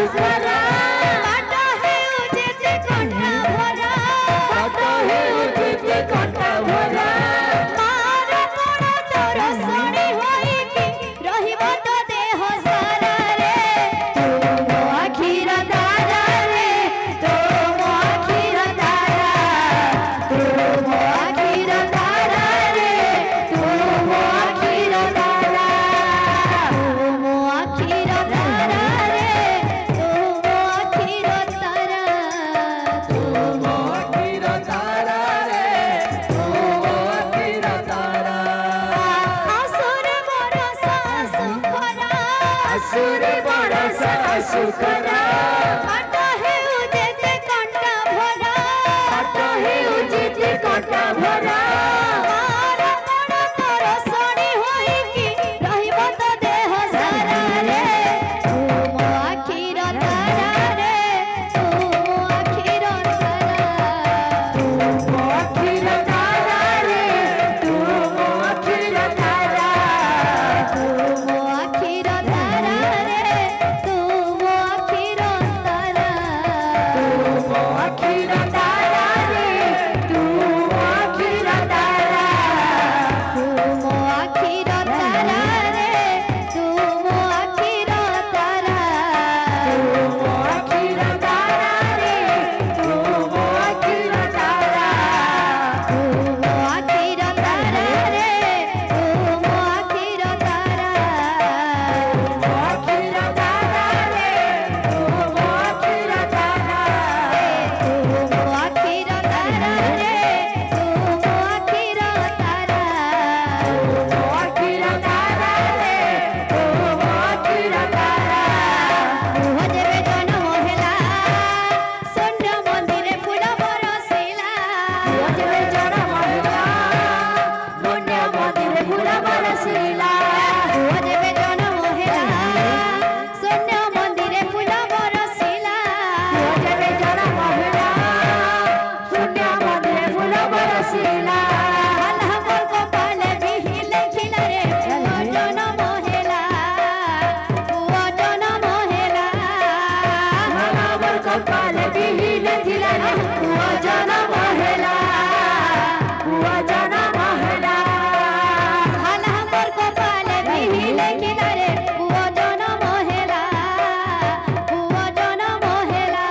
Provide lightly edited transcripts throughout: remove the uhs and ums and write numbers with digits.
सुखरा काटा है उचित कंठा भरा काटा है उचित कंठा भरा मार कोण तोर सणी होई कि रहिबो तो देह सारा रे तू मो आखिर तारा रे तू मो आखिर तारा तू मो आखिर तारा रे तू मो आखिर तारा तू मो आखिर तारा रे तू मो आखिर तारा तू मो आखिर तारा रे तू मो आखिर तारा असुर बरसा सुखरा असुर बरसा सुखरा काटा है उचित कंठा भरा काटा है उचित कंठा भरा मार कोण तोर सणी होई कि रहिबो तो देह सारा रे तू मो आखिर तारा रे तू मो आखिर तारा तू मो आखिर तारा रे तू मो आखिर तारा तू मो आखिर तारा रे तू मो आखिर तारा तू मो आखिर तारा रे तू मो आखिर तारा तू मो आखिर तारा रे तू मो आखिर तारा तू मो आखिर तारा रे तू मो आखिर तारा तू मो आखिर तारा रे तू मो आखिर तारा मो आखिर तारा रे तू मो आखिर तारा तू मो आखिर तारा रे तू मो आखिर तारा मो आखिर तारा रे तू मो आखिर तारा मुह जेबे जन्म हेला शून्य मंदिरे फूल बरसिला जेबे जन्म होला पुण्य मंदिरे फूल बरसिला मुह जेबे जन्म हेला शून्य मंदिरे फूल बरसिला जेबे जन्म होला पुण्य मंदिरे फूल बरसिला आल्हा मोर कपाले बिहि लेखिला रे पुआ जन्म हेला पुआ जन्म हेला मनावर कपाले बिहिल थिला रे पुआ जन्म होला पुआ जन्म होला आल्हा मोर कपाले बिहि लेखिला रे पुआ जन्म हेला पुआ जन्म हेला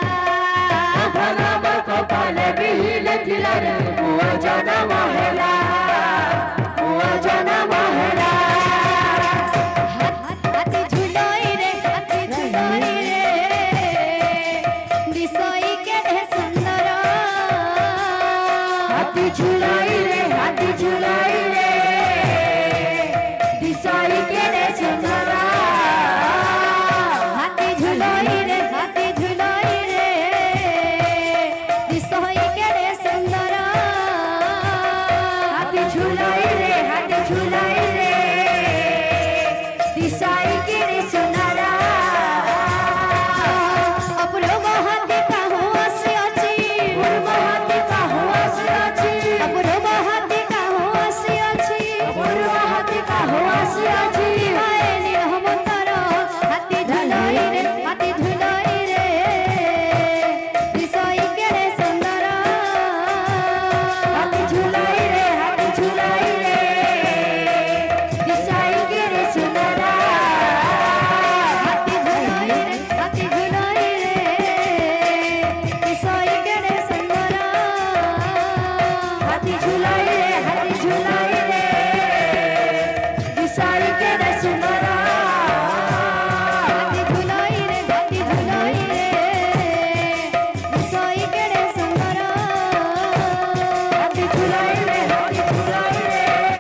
मनावर कपाले बिहिल थिला रे पुआ जन्म होला पुआ जन्म होला हाथी झुलोई रे दिसोई के रे सुंदर हाथी झुलाई रे दिसाई के रे सुंदरा हाथी झुलोई रे दिसोई के रे सुंदर हाथी झुलाई रे दिसाई के रे सुंदरा अपूर्व हाथी का हुआसी अछि पूर्व हाथी का हुआसी अछि अपूर्व हाथी का हुआसी अछि पूर्व हाथी का हुआसी अछि आए निरहमतर हाथी झुलोई रे दिसोई के रे सुंदर हाथी झुलाई रे दिसाई के रे सुंदरा हाथी झुलोई रे दिसोई के रे सुंदर हाथी झुलाई